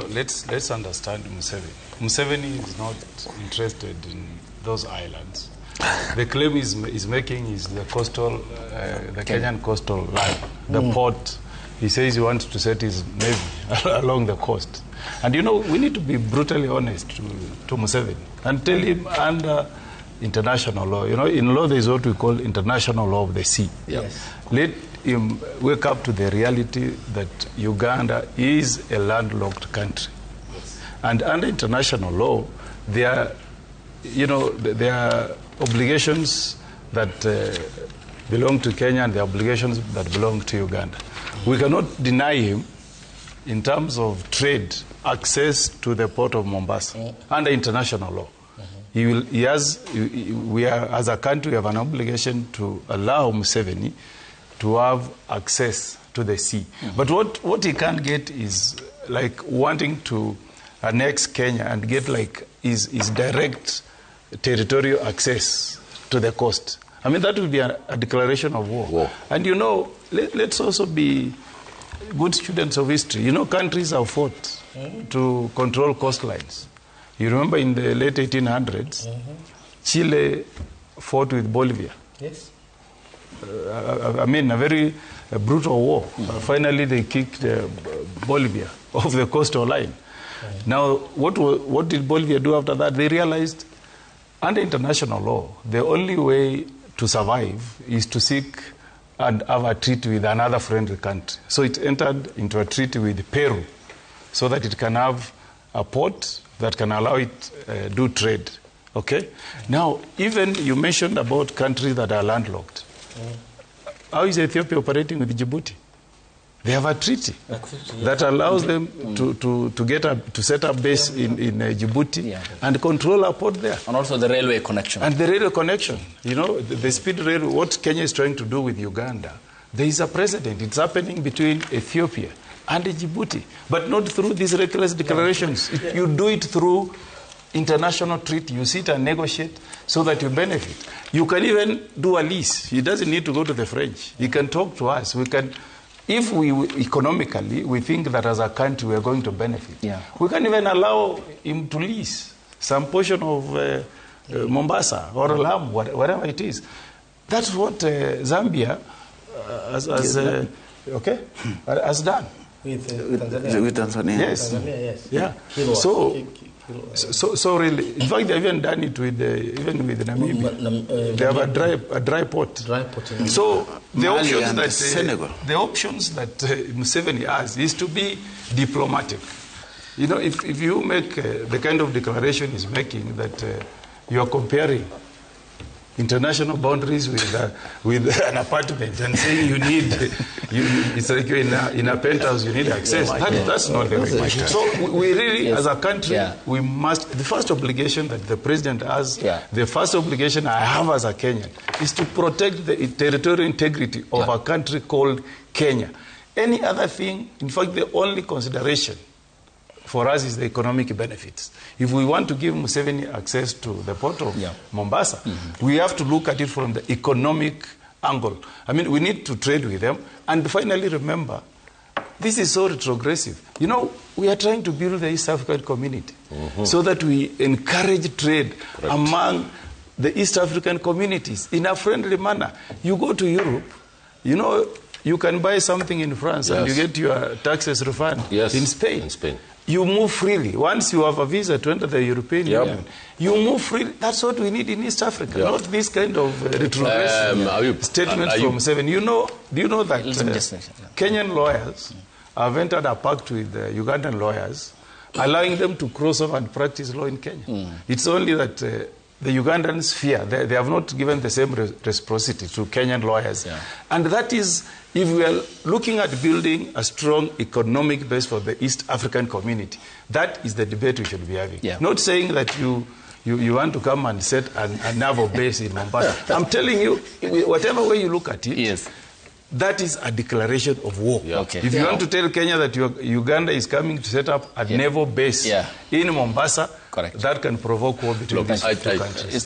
Let's understand Museveni. Museveni is not interested in those islands. The claim he's making is the coastal, the Kenyan coastal line, the port. He says he wants to set his navy along the coast. And you know, we need to be brutally honest to Museveni and tell him under international law. You know, in law there is what we call international law of the sea. Yes. Let him wake up to the reality that Uganda is a landlocked country. Yes. And under international law, there are, you know, there are obligations that belong to Kenya and the obligations that belong to Uganda. We cannot deny him, in terms of trade, access to the Port of Mombasa under international law. As a country, we have an obligation to allow Museveni to have access to the sea. But what he can't get is like wanting to annex Kenya and get like his direct territorial access to the coast. I mean, that would be a declaration of war. And you know, let's also be good students of history. You know, countries have fought to control coastlines. You remember in the late 1800s, Chile fought with Bolivia. Yes. I mean, a very brutal war. Finally, they kicked Bolivia off the coastal line. Now, what did Bolivia do after that? They realized, under international law, the only way to survive is to seek and have a treaty with another friendly country. So it entered into a treaty with Peru so that it can have a port that can allow it do trade. Okay? Now, even you mentioned about countries that are landlocked. How is Ethiopia operating with Djibouti? They have a treaty that allows them to set up base in Djibouti and control a port there. And also the railway connection. And the railway connection. You know, the speed rail, what Kenya is trying to do with Uganda, there is a precedent. It's happening between Ethiopia and Djibouti, but not through these reckless declarations. You do it through international treaty. You sit and negotiate so that you benefit. You can even do a lease. He doesn't need to go to the French. He can talk to us. We can... If we economically, we think that as a country we are going to benefit, we can even allow him to lease some portion of Mombasa or Lamu, whatever it is. That's what Zambia has done. With Tanzania. Yes. Tanzania, yes. Yeah. So really, in fact, they've even done it with even with Namibia. They have a dry port. So the options that Museveni has is to be diplomatic. You know, if you make the kind of declaration he's making that you are comparing international boundaries with an apartment and saying you need, it's like you're in a penthouse, you need access. That's not the way. So we really, as a country, we must, the first obligation that the president has, the first obligation I have as a Kenyan, is to protect the territorial integrity of a country called Kenya. Any other thing, in fact, the only consideration for us is the economic benefits. If we want to give Museveni access to the port of Mombasa, we have to look at it from the economic angle. I mean, we need to trade with them. And finally, remember, this is so retrogressive. You know, we are trying to build the East African community so that we encourage trade among the East African communities in a friendly manner. You go to Europe, you know, you can buy something in France and you get your taxes refunded in Spain. You move freely. Once you have a visa to enter the European Union, you move freely. That's what we need in East Africa, not this kind of retrogressive statement from Museveni. You know, do you know that Kenyan lawyers have entered a pact with Ugandan lawyers, allowing them to cross over and practice law in Kenya? It's only that the Ugandans fear. They have not given the same reciprocity to Kenyan lawyers. And that is, if we are looking at building a strong economic base for the East African community, that is the debate we should be having. Not saying that you want to come and set a naval base in Mombasa. I'm telling you, whatever way you look at it, that is a declaration of war. If you want to tell Kenya that Uganda is coming to set up a naval base in Mombasa, that can provoke war between these two countries.